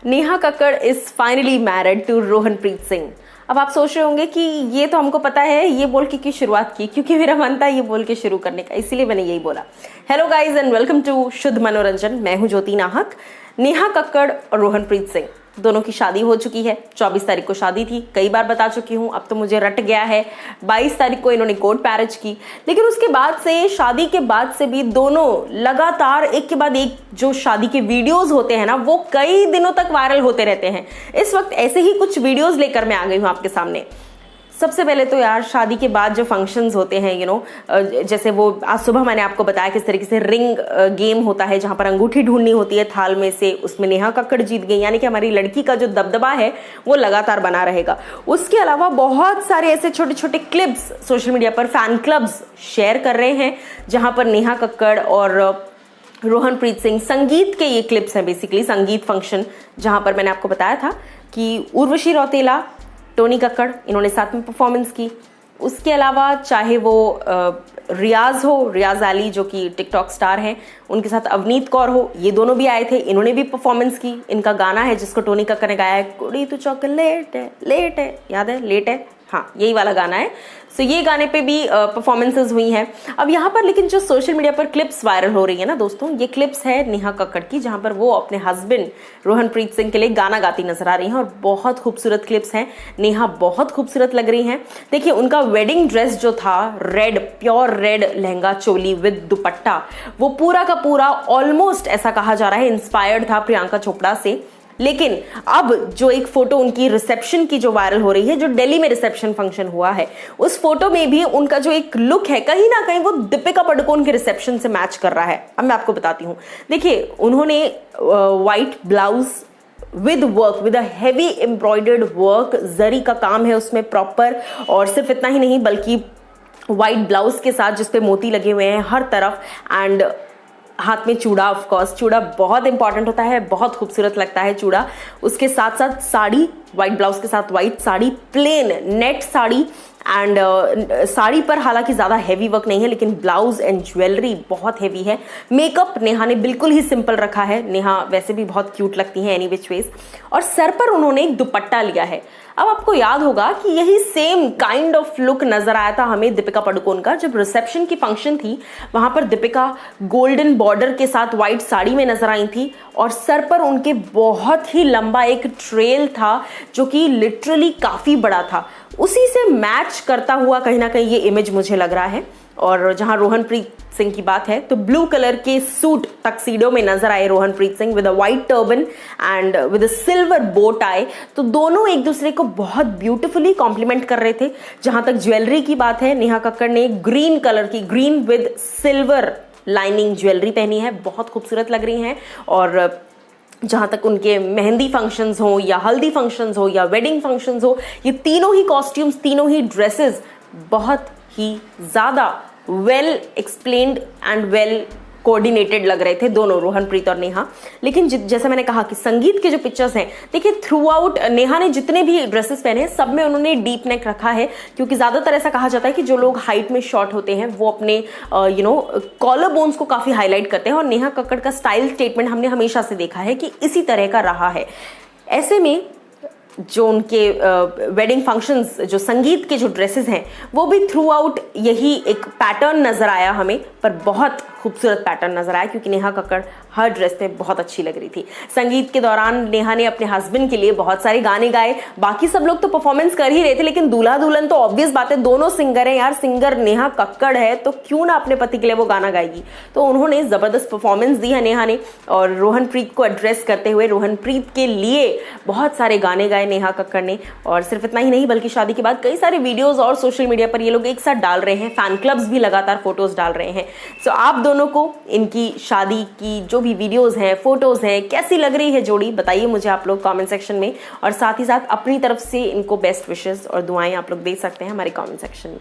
Neha Kakkar is finally married to Rohanpreet Singh. अब आप सोच रहे होंगे कि ये तो हमको पता है, ये बोल के क्यों शुरुआत की? क्योंकि मेरा मन था ये बोल के शुरू करने का, इसीलिए मैंने यही बोला। Hello guys and welcome to Shuddh Manoranjan. मैं हूं ज्योति नाहक। नेहा कक्कड़ और रोहनप्रीत सिंह दोनों की शादी हो चुकी है। 24 तारीख को शादी थी, कई बार बता चुकी हूँ, अब तो मुझे रट गया है। 22 तारीख को इन्होंने कोर्ट मैरिज की, लेकिन उसके बाद से, शादी के बाद से भी दोनों लगातार एक के बाद एक जो शादी के वीडियोस होते हैं ना, वो कई दिनों तक वायरल होते रहते हैं। इस वक्त ऐसे ही कुछ वीडियोस लेकर मैं आ गई हूँ आपके सामने। सबसे पहले तो यार, शादी के बाद जो फंक्शंस होते हैं जैसे वो आज सुबह मैंने आपको बताया किस तरीके से रिंग गेम होता है, जहां पर अंगूठी ढूंढनी होती है थाल में से, उसमें नेहा कक्कड़ जीत गई। यानी कि हमारी लड़की का जो दबदबा है वो लगातार बना रहेगा। उसके अलावा बहुत सारे ऐसे छोटे छोटे क्लिप्स सोशल मीडिया पर फैन क्लब्स शेयर कर रहे हैं, जहां पर नेहा कक्कड़ और रोहनप्रीत सिंह, संगीत के ये क्लिप्स हैं, बेसिकली संगीत फंक्शन, जहां पर मैंने आपको बताया था कि उर्वशी रौतेला, टोनी कक्कड़, इन्होंने साथ में परफॉर्मेंस की। उसके अलावा चाहे वो रियाज हो, रियाज अली जो कि टिकटॉक स्टार हैं, उनके साथ अवनीत कौर हो, ये दोनों भी आए थे, इन्होंने भी परफॉर्मेंस की। इनका गाना है जिसको टोनी कक्कड़ ने गाया है, कुड़ी तू चॉकलेट है, लेट है, याद है, लेट है, हाँ यही वाला गाना है। सो ये गाने पे भी परफॉर्मेंसेस हुई हैं। अब यहाँ पर लेकिन जो सोशल मीडिया पर क्लिप्स वायरल हो रही है ना दोस्तों, ये क्लिप्स है नेहा कक्कड़ की, जहाँ पर वो अपने हस्बैंड रोहनप्रीत सिंह के लिए गाना गाती नजर आ रही हैं, और बहुत खूबसूरत क्लिप्स हैं। नेहा बहुत खूबसूरत लग रही हैं। देखिए, उनका वेडिंग ड्रेस जो था, red, pure red lehenga choli with दुपट्टा, वो पूरा का पूरा ऑलमोस्ट ऐसा कहा जा रहा है इंस्पायर्ड था प्रियंका चोपड़ा से। लेकिन अब जो एक फोटो उनकी रिसेप्शन की जो वायरल हो रही है, जो दिल्ली में रिसेप्शन फंक्शन हुआ है, उस फोटो में भी उनका जो एक लुक है, कहीं ना कहीं वो दीपिका पादुकोण के रिसेप्शन से मैच कर रहा है। अब मैं आपको बताती हूँ। देखिए, उन्होंने white blouse with work, with a heavy embroidered work, zari का काम है उसमें प्रॉपर, और सिर्फ इतना ही नहीं बल्कि व्हाइट ब्लाउज के साथ जिसपे मोती लगे हुए हैं हर तरफ, एंड हाथ में चूड़ा। ऑफ कोर्स चूड़ा बहुत इंपॉर्टेंट होता है, बहुत खूबसूरत लगता है चूड़ा। उसके साथ साथ साड़ी, व्हाइट ब्लाउज के साथ white sari, plain net sari, and sari पर हालांकि ज़्यादा हैवी वर्क नहीं है, लेकिन ब्लाउज एंड ज्वेलरी बहुत हैवी है। मेकअप नेहा ने बिल्कुल ही सिंपल रखा है। नेहा वैसे भी बहुत क्यूट लगती हैं एनी विच वेज। और सर पर उन्होंने एक दुपट्टा लिया है। अब आपको याद होगा कि यही सेम काइंड ऑफ लुक नजर आया था हमें दीपिका पादुकोण का, जब रिसेप्शन की फंक्शन थी। वहां पर दीपिका गोल्डन बॉर्डर के साथ व्हाइट साड़ी में नजर आई थी, और सर पर उनके बहुत ही लंबा एक ट्रेल था जो कि लिटरली काफी बड़ा था। उसी से मैच करता हुआ कहीं ना कहीं ये इमेज मुझे लग रहा है। और जहां रोहनप्रीत सिंह की बात है, तो ब्लू कलर के सूट टक्सीडो में नजर आए Rohanpreet Singh with a white turban and with a silver बो टाई। तो दोनों एक दूसरे को बहुत ब्यूटीफुली कॉम्प्लीमेंट कर रहे थे। जहां तक ज्वेलरी की बात है, नेहा कक्कड़ ने ग्रीन कलर की, green with silver lining jewellery पहनी है, बहुत खूबसूरत लग रही हैं। और जहाँ तक उनके मेहंदी फंक्शंस हो, या हल्दी फंक्शंस हो, या वेडिंग फंक्शंस हो, ये तीनों ही कॉस्ट्यूम्स, तीनों ही ड्रेसेस बहुत ही ज़्यादा well explained and well coordinated लग रहे थे दोनों, रोहनप्रीत और नेहा। लेकिन जैसे मैंने कहा कि संगीत के जो पिक्चर्स हैं, देखिए थ्रू आउट नेहा ने जितने भी ड्रेसेस पहने हैं, सब में उन्होंने डीप नेक रखा है, क्योंकि ज़्यादातर ऐसा कहा जाता है कि जो लोग हाइट में शॉर्ट होते हैं वो अपने कॉलर बोन्स को काफ़ी हाईलाइट करते हैं, और नेहा कक्कड़ का स्टाइल स्टेटमेंट हमने हमेशा से देखा है कि इसी तरह का रहा है। ऐसे में जो उनके वेडिंग फंक्शंस, जो संगीत के जो ड्रेसेस हैं, वो भी थ्रू आउट यही एक पैटर्न नजर आया हमें, पर बहुत खूबसूरत पैटर्न नजर आया, क्योंकि नेहा कक्कड़ हर ड्रेस में बहुत अच्छी लग रही थी। संगीत के दौरान नेहा ने अपने हस्बैंड के लिए बहुत सारे गाने गाए। बाकी सब लोग तो परफॉर्मेंस कर ही रहे थे, लेकिन दूल्हा दुल्हन तो ऑब्वियस बात है, दोनों सिंगर हैं यार। सिंगर नेहा कक्कड़ है तो क्यों ना अपने पति के लिए वो गाना गाएगी। तो उन्होंने जबरदस्त परफॉर्मेंस दी है नेहा ने, और रोहनप्रीत को एड्रेस करते हुए रोहनप्रीत के लिए बहुत सारे गाने गाए नेहा कक्कड़ ने। और सिर्फ इतना ही नहीं बल्कि शादी के बाद कई सारे वीडियोज और सोशल मीडिया पर ये लोग एक साथ डाल रहे हैं, फैन क्लब्स भी लगातार फोटोज डाल रहे हैं। सो आप दोनों को इनकी शादी की जो भी वीडियोस हैं, फोटोज हैं, कैसी लग रही है जोड़ी, बताइए मुझे आप लोग कमेंट सेक्शन में। और साथ ही साथ अपनी तरफ से इनको बेस्ट विशेस और दुआएं आप लोग दे सकते हैं हमारे कमेंट सेक्शन में।